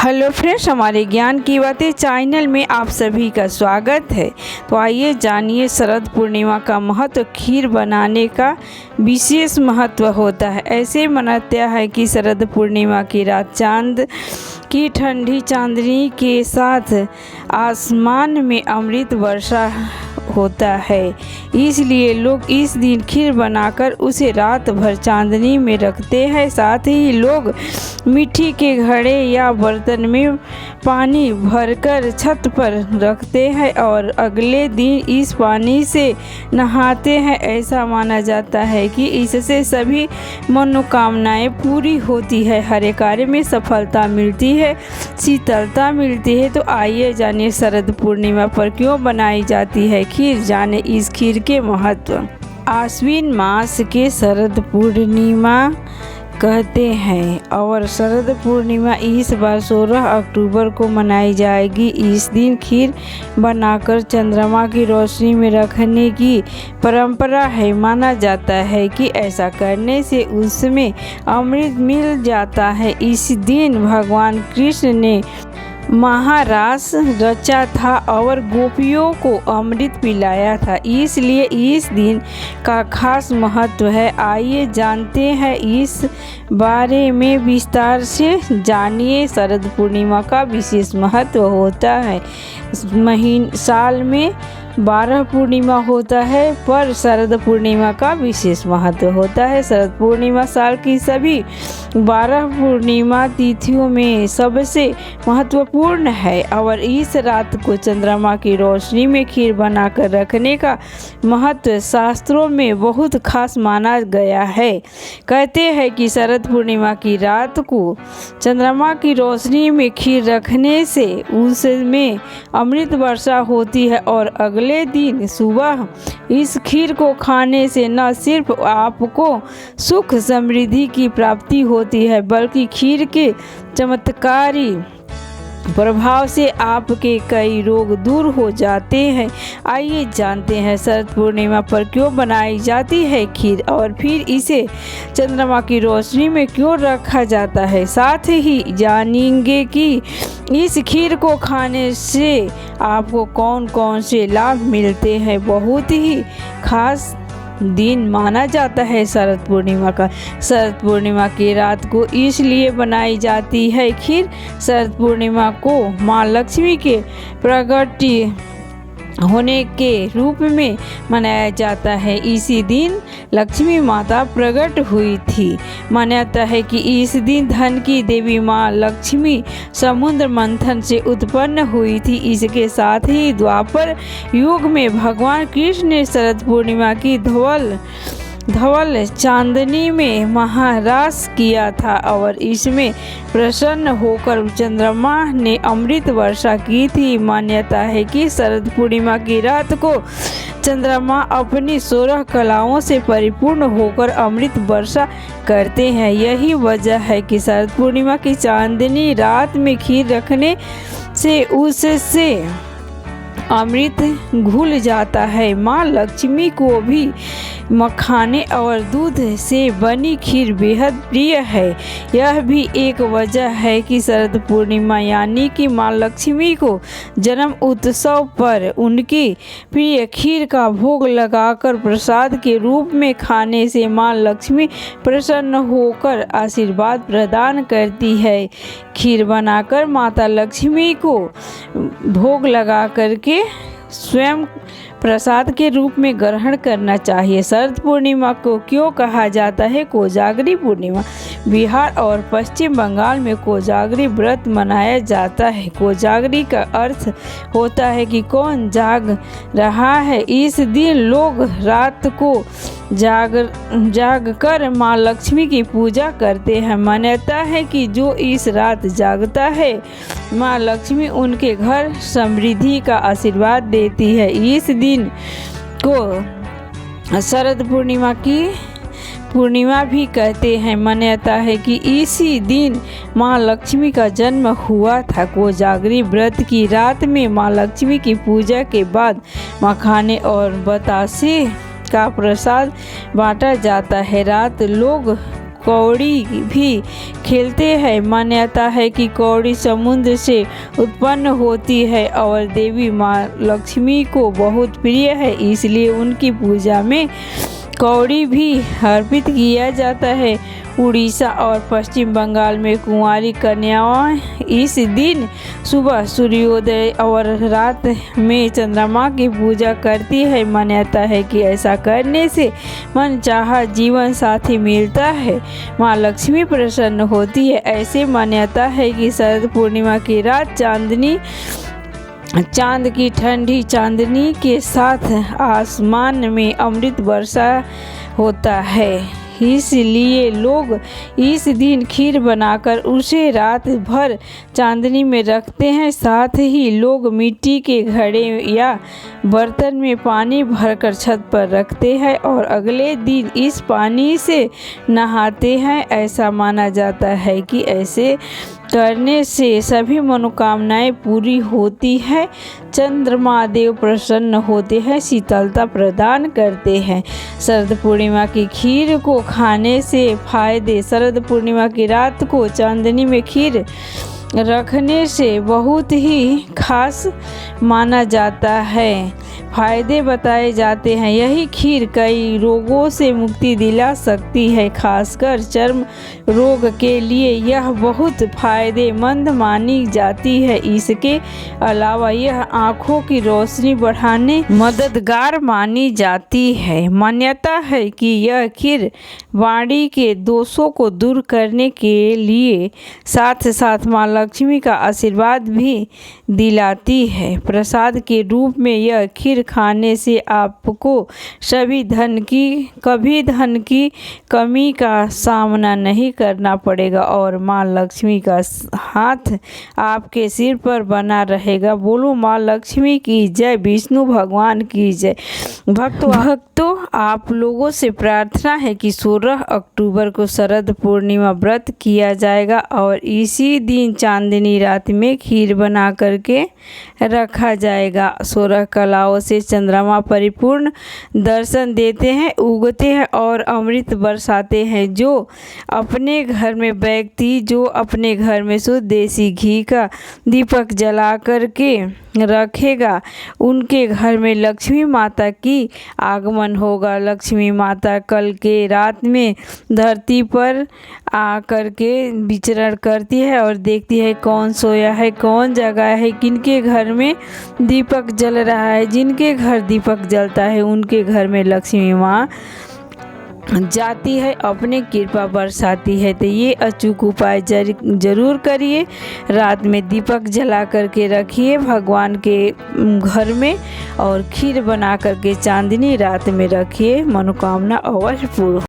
Hello friends, हमारे ज्ञान की बातें चैनल में आप सभी का स्वागत है। तो आइए जानिए शरद पूर्णिमा का महत्व। खीर बनाने का विशेष महत्व होता है। ऐसे मनाता है कि शरद पूर्णिमा की रात चांद की ठंडी चांदनी के साथ आसमान में अमृत वर्षा होता है, इसलिए लोग इस दिन खीर बनाकर उसे रात भर चांदनी में रखते हैं। साथ ही लोग मिट्टी के घड़े या बर्तन में पानी भरकर छत पर रखते हैं और अगले दिन इस पानी से नहाते हैं। ऐसा माना जाता है कि इससे सभी मनोकामनाएं पूरी होती है, हर कार्य में सफलता मिलती है, शीतलता मिलती है। तो आइए जानिए शरद पूर्णिमा पर क्यों बनाई जाती है खीर, जाने इस खीर के महत्व। आश्विन मास के शरद पूर्णिमा कहते हैं और शरद पूर्णिमा इस बार 16 अक्टूबर को मनाई जाएगी। इस दिन खीर बनाकर चंद्रमा की रोशनी में रखने की परंपरा है। माना जाता है कि ऐसा करने से उसमें अमृत मिल जाता है। इस दिन भगवान कृष्ण ने महारास रचा था और गोपियों को अमृत पिलाया था, इसलिए इस दिन का खास महत्व है। आइए जानते हैं इस बारे में विस्तार से। जानिए शरद पूर्णिमा का विशेष महत्व होता है। साल में 12 पूर्णिमा होता है, पर शरद पूर्णिमा का विशेष महत्व होता है। शरद पूर्णिमा साल की सभी 12 पूर्णिमा तिथियों में सबसे महत्वपूर्ण है और इस रात को चंद्रमा की रोशनी में खीर बनाकर रखने का महत्व शास्त्रों में बहुत खास माना गया है। कहते हैं कि शरद पूर्णिमा की रात को चंद्रमा की रोशनी में खीर रखने से उसमें अमृत वर्षा होती है और अगले दिन सुबह इस खीर को खाने से न सिर्फ आपको सुख समृद्धि की प्राप्ति होती है, बल्कि खीर के चमत्कारी प्रभाव से आपके कई रोग दूर हो जाते हैं। आइए जानते हैं शरद पूर्णिमा पर क्यों बनाई जाती है खीर और फिर इसे चंद्रमा की रोशनी में क्यों रखा जाता है। साथ ही जानेंगे कि इस खीर को खाने से आपको कौन कौन से लाभ मिलते हैं। बहुत ही खास दिन माना जाता है शरद पूर्णिमा का। शरद पूर्णिमा की रात को इसलिए बनाई जाती है खीर। शरद पूर्णिमा को माँ लक्ष्मी के प्रकट होने के रूप में मनाया जाता है। इसी दिन लक्ष्मी माता प्रकट हुई थी। मान्यता है कि इस दिन धन की देवी माँ लक्ष्मी समुद्र मंथन से उत्पन्न हुई थी। इसके साथ ही द्वापर युग में भगवान कृष्ण ने शरद पूर्णिमा की धवल चांदनी में महारास किया था और इसमें प्रसन्न होकर चंद्रमा ने अमृत वर्षा की थी। मान्यता है कि शरद पूर्णिमा की रात को चंद्रमा अपनी 16 कलाओं से परिपूर्ण होकर अमृत वर्षा करते हैं। यही वजह है कि शरद पूर्णिमा की चांदनी रात में खीर रखने से उससे अमृत घुल जाता है। माँ लक्ष्मी को भी मखाने और दूध से बनी खीर बेहद प्रिय है। यह भी एक वजह है कि शरद पूर्णिमा यानी कि माँ लक्ष्मी को जन्म उत्सव पर उनकी प्रिय खीर का भोग लगाकर प्रसाद के रूप में खाने से माँ लक्ष्मी प्रसन्न होकर आशीर्वाद प्रदान करती है। खीर बनाकर माता लक्ष्मी को भोग लगा करके स्वयं प्रसाद के रूप में ग्रहण करना चाहिए। शरद पूर्णिमा को क्यों कहा जाता है कोजागरी पूर्णिमा? बिहार और पश्चिम बंगाल में कोजागरी व्रत मनाया जाता है। कोजागरी का अर्थ होता है कि कौन जाग रहा है। इस दिन लोग रात को जाग कर माँ लक्ष्मी की पूजा करते हैं। मान्यता है कि जो इस रात जागता है माँ लक्ष्मी उनके घर समृद्धि का आशीर्वाद देती है। इस दिन को शरद पूर्णिमा की पूर्णिमा भी कहते हैं। मान्यता है कि इसी दिन माँ लक्ष्मी का जन्म हुआ था। कोजागरी व्रत की रात में माँ लक्ष्मी की पूजा के बाद मखाने और बतासे का प्रसाद बांटा जाता है। रात लोग कौड़ी भी खेलते हैं। मान्यता है कि कौड़ी समुद्र से उत्पन्न होती है और देवी माँ लक्ष्मी को बहुत प्रिय है, इसलिए उनकी पूजा में कौड़ी भी अर्पित किया जाता है। उड़ीसा और पश्चिम बंगाल में कुंवारी कन्याएं इस दिन सुबह सूर्योदय और रात में चंद्रमा की पूजा करती है। मान्यता है कि ऐसा करने से मनचाहा जीवन साथी मिलता है, माँ लक्ष्मी प्रसन्न होती है। ऐसे मान्यता है कि शरद पूर्णिमा की रात चांद की ठंडी चांदनी के साथ आसमान में अमृत वर्षा होता है, इसलिए लोग इस दिन खीर बनाकर उसे रात भर चांदनी में रखते हैं। साथ ही लोग मिट्टी के घड़े या बर्तन में पानी भरकर छत पर रखते हैं और अगले दिन इस पानी से नहाते हैं। ऐसा माना जाता है कि ऐसे करने से सभी मनोकामनाएं पूरी होती है, चंद्रमा देव प्रसन्न होते हैं, शीतलता प्रदान करते हैं। शरद पूर्णिमा की खीर को खाने से फायदे। शरद पूर्णिमा की रात को चांदनी में खीर रखने से बहुत ही खास माना जाता है। फायदे बताए जाते हैं। यही खीर कई रोगों से मुक्ति दिला सकती है, खासकर चर्म रोग के लिए यह बहुत फायदेमंद मानी जाती है। इसके अलावा यह आँखों की रोशनी बढ़ाने मददगार मानी जाती है। मान्यता है कि यह खीर वाणी के दोषों को दूर करने के लिए साथ साथ माँ लक्ष्मी का आशीर्वाद भी दिलाती है। प्रसाद के रूप में यह खीर खाने से आपको कभी धन की कमी का सामना नहीं करना पड़ेगा और माँ लक्ष्मी का हाथ आपके सिर पर बना रहेगा। बोलो माँ लक्ष्मी की जय, विष्णु भगवान की जय। भक्तों आप लोगों से प्रार्थना है कि 16 अक्टूबर को शरद पूर्णिमा व्रत किया जाएगा और इसी दिन चांदनी रात में खीर बना करके रखा जाएगा। 16 कलाओं से चंद्रमा परिपूर्ण दर्शन देते हैं, उगते हैं और अमृत बरसाते हैं। जो अपने घर में शुद्ध देसी घी का दीपक जला करके रखेगा, उनके घर में लक्ष्मी माता की आगमन होगा। लक्ष्मी माता कल के रात में धरती पर आकर के विचरण करती है और देखती है कौन सोया है, कौन जगा है, किनके घर में दीपक जल रहा है। जिनके घर दीपक जलता है उनके घर में लक्ष्मी माँ जाती है, अपने कृपा बरसाती है। तो ये अचूक उपाय जरूर करिए। रात में दीपक जला करके रखिए भगवान के घर में और खीर बना करके चांदनी रात में रखिए, मनोकामना अवश्य पूर्ण।